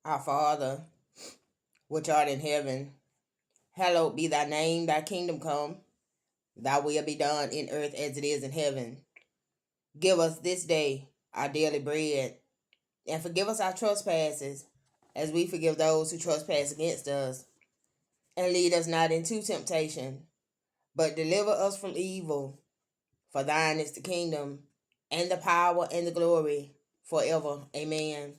Our Father, which art in heaven, hallowed be thy name, thy kingdom come, thy will be done in earth as it is in heaven. Give us this day our daily bread, and forgive us our trespasses, as we forgive those who trespass against us. And lead us not into temptation, but deliver us from evil. For thine is the kingdom, and the power, and the glory, forever. Amen.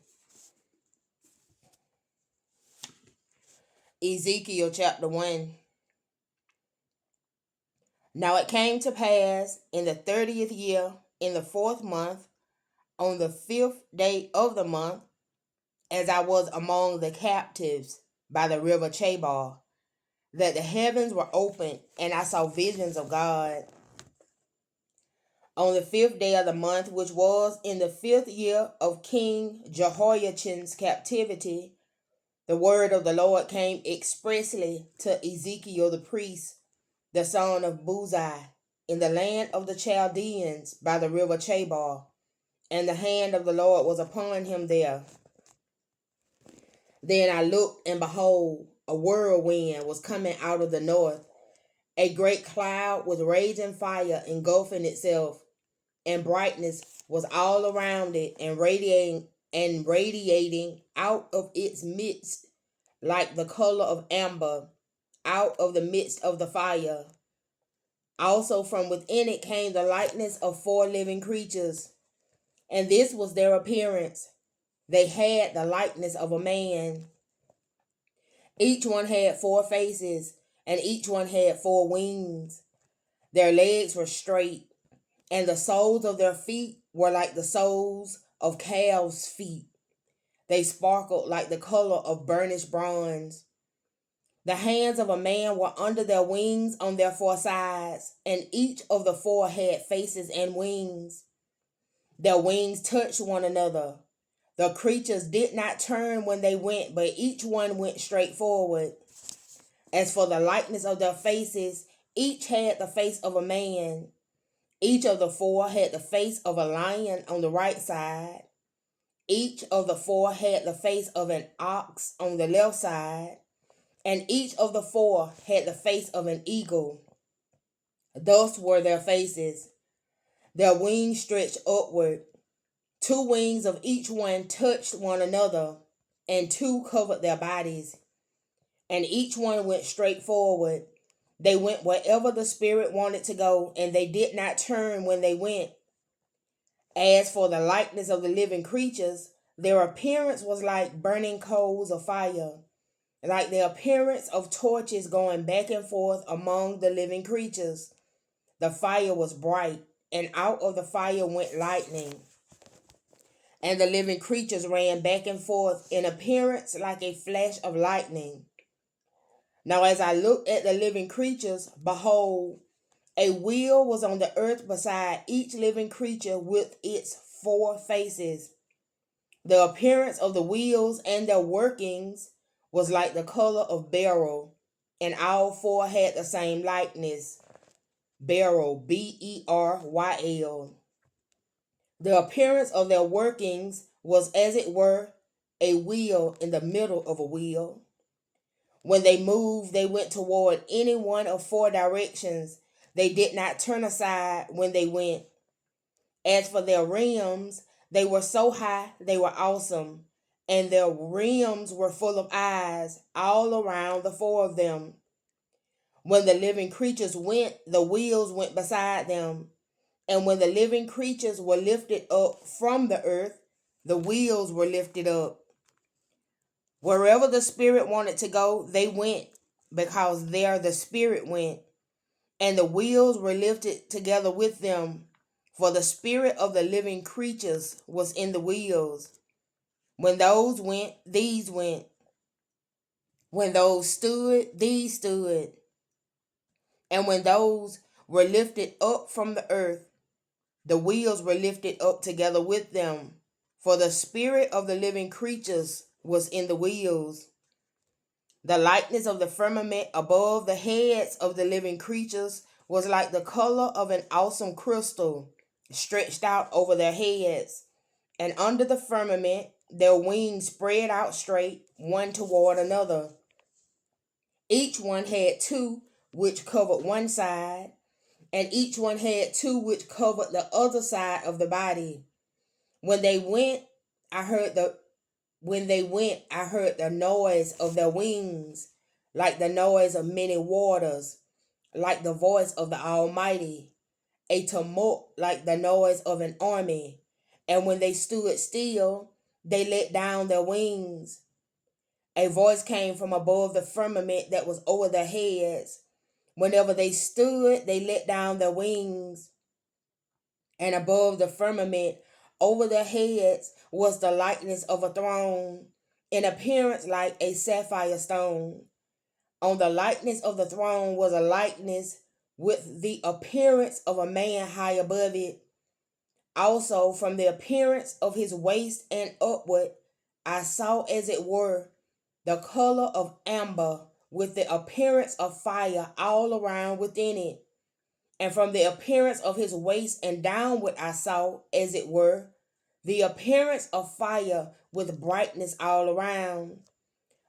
Ezekiel chapter 1. Now it came to pass in the 30th year, in the 4th month, on the 5th day of the month, as I was among the captives by the river Chabar, that the heavens were opened, and I saw visions of God. On the 5th day of the month, which was in the 5th year of King Jehoiachin's captivity, the word of the Lord came expressly to Ezekiel the priest, the son of Buzi, in the land of the Chaldeans by the river Chabar, and the hand of the Lord was upon him there. Then I looked, and behold, a whirlwind was coming out of the north, a great cloud with raging fire engulfing itself, and brightness was all around it, and radiating out of its midst like the color of amber out of the midst of the fire. Also from within it came the likeness of 4 living creatures, and this was their appearance. They had the likeness of a man. Each one had 4 faces, and each one had 4 wings. Their legs were straight, and the soles of their feet were like the soles of calves' feet. They sparkled like the color of burnished bronze. The hands of a man were under their wings on their 4 sides, and each of the 4 had faces and wings. Their wings touched one another. The creatures did not turn when they went, but each one went straight forward. As for the likeness of their faces, each had the face of a man. Each of the 4 had the face of a lion on the right side. Each of the 4 had the face of an ox on the left side. And each of the 4 had the face of an eagle. Thus were their faces. Their wings stretched upward. 2 wings of each one touched one another, and 2 covered their bodies. And each one went straight forward. They went wherever the Spirit wanted to go, and they did not turn when they went. As for the likeness of the living creatures, their appearance was like burning coals of fire, like the appearance of torches going back and forth among the living creatures. The fire was bright, and out of the fire went lightning. And the living creatures ran back and forth in appearance like a flash of lightning. Now, as I looked at the living creatures, behold, a wheel was on the earth beside each living creature with its 4 faces. The appearance of the wheels and their workings was like the color of beryl, and all 4 had the same likeness. Beryl, Beryl. The appearance of their workings was as it were a wheel in the middle of a wheel. When they moved, they went toward any one of 4 directions. They did not turn aside when they went. As for their rims, they were so high they were awesome, and their rims were full of eyes all around the 4 of them. When the living creatures went, the wheels went beside them. And when the living creatures were lifted up from the earth, the wheels were lifted up. Wherever the Spirit wanted to go, they went, because there the Spirit went. And the wheels were lifted together with them, for the spirit of the living creatures was in the wheels. When those went, these went. When those stood, these stood. And when those were lifted up from the earth, the wheels were lifted up together with them, for the spirit of the living creatures was in the wheels. The likeness of the firmament above the heads of the living creatures was like the color of an awesome crystal, stretched out over their heads. And under the firmament their wings spread out straight, one toward another. Each one had two which covered one side, and each one had two which covered the other side of the body. When they went, I heard the I heard the noise of their wings, like the noise of many waters, like the voice of the Almighty, a tumult like the noise of an army. And when they stood still, they let down their wings. A voice came from above the firmament that was over their heads. Whenever they stood, they let down their wings. And above the firmament, over their heads, was the likeness of a throne, in appearance like a sapphire stone. On the likeness of the throne was a likeness with the appearance of a man high above it. Also, from the appearance of his waist and upward, I saw as it were the color of amber, with the appearance of fire all around within it. And from the appearance of his waist and downward, I saw as it were the appearance of fire with brightness all around,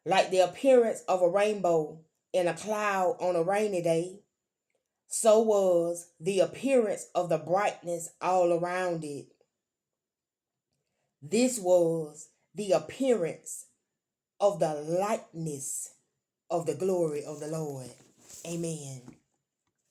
like the appearance of a rainbow in a cloud on a rainy day. So was the appearance of the brightness all around it. This was the appearance of the likeness of the glory of the Lord. Amen.